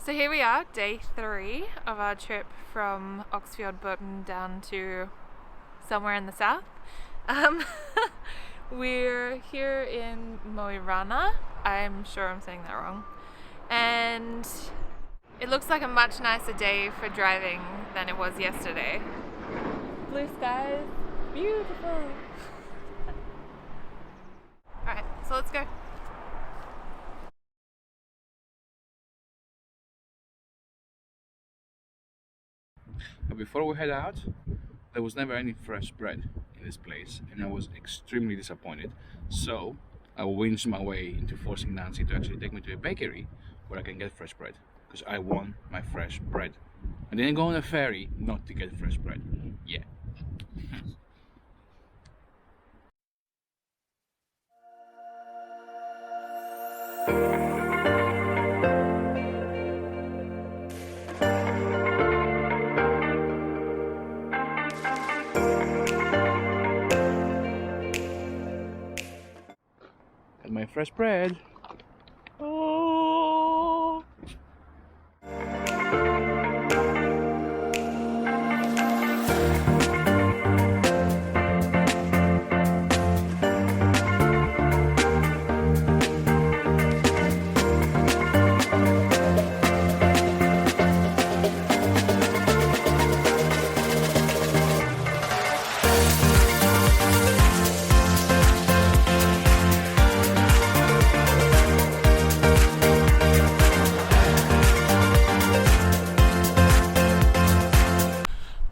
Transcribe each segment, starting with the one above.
So here we are, day 3 of our trip from Oxford Burton down to somewhere in the south. We're here in Mo i Rana. I'm sure I'm saying that wrong. And it looks like a much nicer day for driving than it was yesterday. Blue skies, beautiful. Alright, so let's go. But before we head out, there was never any fresh bread in this place, and I was extremely disappointed. So I whinged my way into forcing Nancy to actually take me to a bakery where I can get fresh bread, because I want my fresh bread. I didn't go on a ferry not to get fresh bread. Yeah. Got my fresh bread. Oh.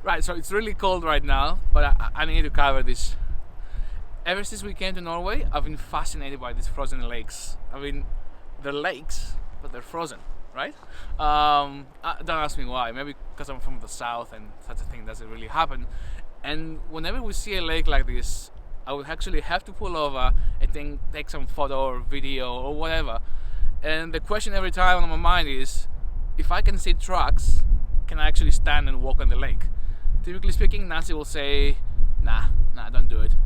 Right, so it's really cold right now, but I need to cover this. Ever since we came to Norway, I've been fascinated by these frozen lakes. I mean, they're lakes, but they're frozen, right? Don't ask me why. Maybe because I'm from the south and such a thing doesn't really happen. And whenever we see a lake like this, I would actually have to pull over and take some photo or video or whatever. And the question every time on my mind is, if I can see trucks, can I actually stand and walk on the lake? Typically speaking, Nancy will say, nah, don't do it.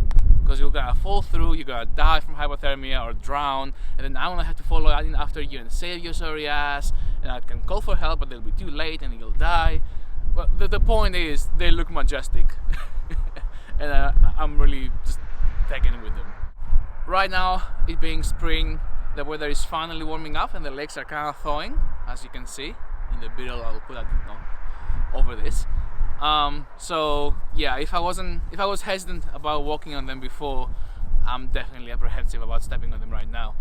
Because you're gonna fall through, you're gonna die from hypothermia or drown, and then I'm gonna have to follow in after you and save your sorry ass, and I can call for help, but they'll be too late and you'll die. Well, the point is, they look majestic. And I'm really just taken with them. Right now, it being spring, the weather is finally warming up and the lakes are kind of thawing, as you can see. In the middle, I'll put that over this. So yeah, if I was hesitant about walking on them before, I'm definitely apprehensive about stepping on them right now.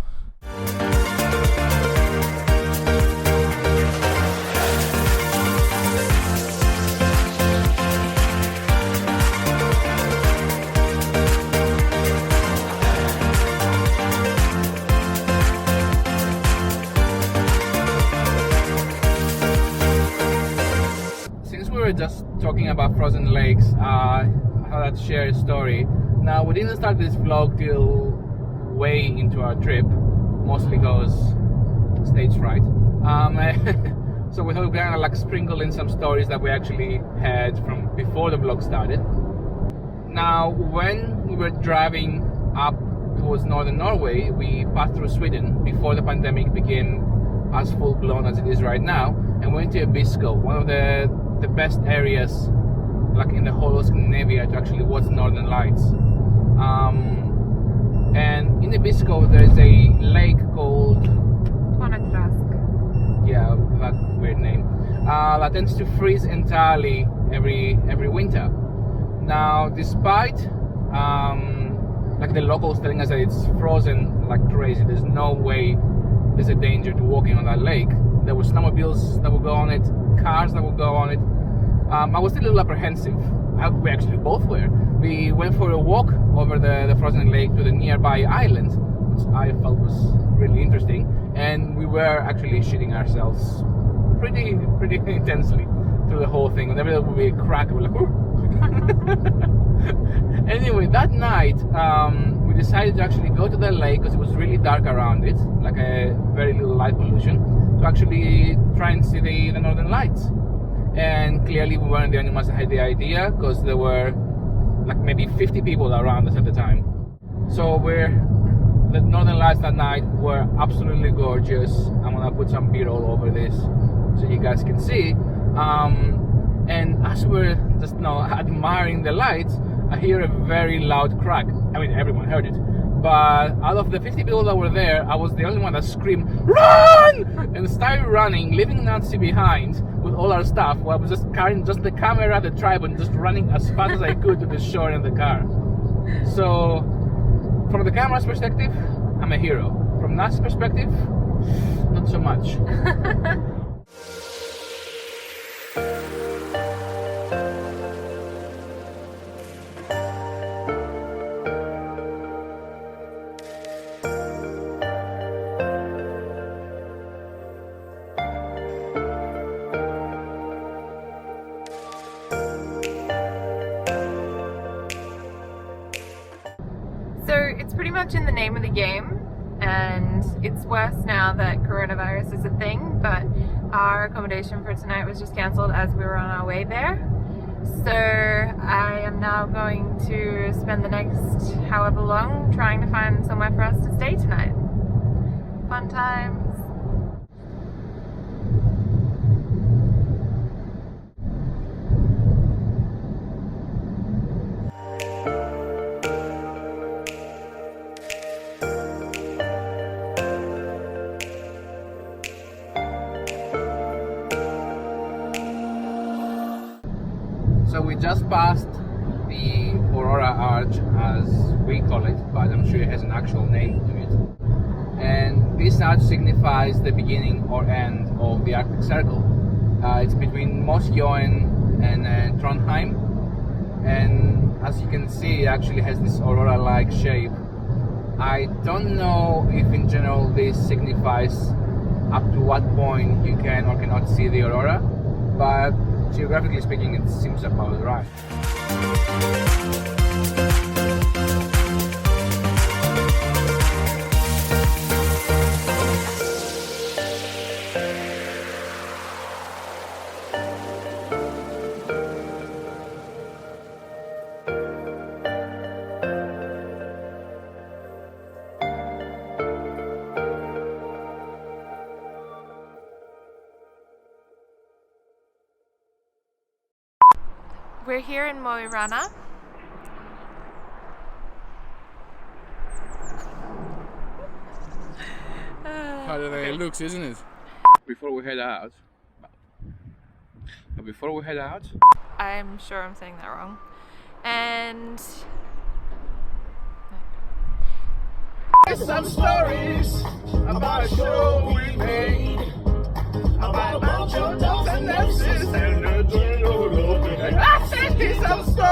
Just talking about frozen lakes, I thought I'd share a story. Now, we didn't start this vlog till way into our trip, mostly because stage fright. So we thought we were gonna like sprinkle in some stories that we actually had from before the vlog started. Now, when we were driving up towards northern Norway, we passed through Sweden before the pandemic became as full-blown as it is right now, and went to Abisko, one of the best areas like in the whole of Scandinavia to actually watch the northern lights. And in Abisko there is a lake called yeah, that weird name, that tends to freeze entirely every winter. Now, despite like the locals telling us that it's frozen like crazy, there's no way there's a danger to walking on that lake. There were snowmobiles that would go on it, cars that would go on it. I was still a little apprehensive. We actually both were. We went for a walk over the frozen lake to the nearby island, which I felt was really interesting, and we were actually shitting ourselves pretty intensely through the whole thing. Whenever there would be a crack, we were like, anyway, that night we decided to actually go to the lake because it was really dark around it, like a very little light pollution, to actually try and see the northern lights. And clearly we weren't the only ones that had the idea, because there were like maybe 50 people around us at the time. So the northern lights that night were absolutely gorgeous. I'm gonna put some B-roll over this so you guys can see. And as we're just now admiring the lights, I hear a very loud crack. I mean, everyone heard it. But out of the 50 people that were there, I was the only one that screamed, "Run!" and started running, leaving Nancy behind with all our stuff, while I was just carrying just the camera, the tripod, and just running as fast as I could to the shore in the car. So, from the camera's perspective, I'm a hero. From Nancy's perspective, not so much. So it's pretty much in the name of the game, and it's worse now that coronavirus is a thing, but our accommodation for tonight was just cancelled as we were on our way there. So I am now going to spend the next however long trying to find somewhere for us to stay tonight. Fun times. So we just passed the Aurora Arch, as we call it, but I'm sure it has an actual name to it. And this arch signifies the beginning or end of the Arctic Circle. It's between Mosjoen and Trondheim, and as you can see, it actually has this aurora-like shape. I don't know if in general this signifies up to what point you can or cannot see the aurora, but geographically speaking, it seems about right. We're here in Mo i Rana. Harder than it looks, isn't it? Before we head out, I'm sure I'm saying that wrong. And some stories about a show we made about a bunch of dogs and nurses and a journal. I sent you some stories.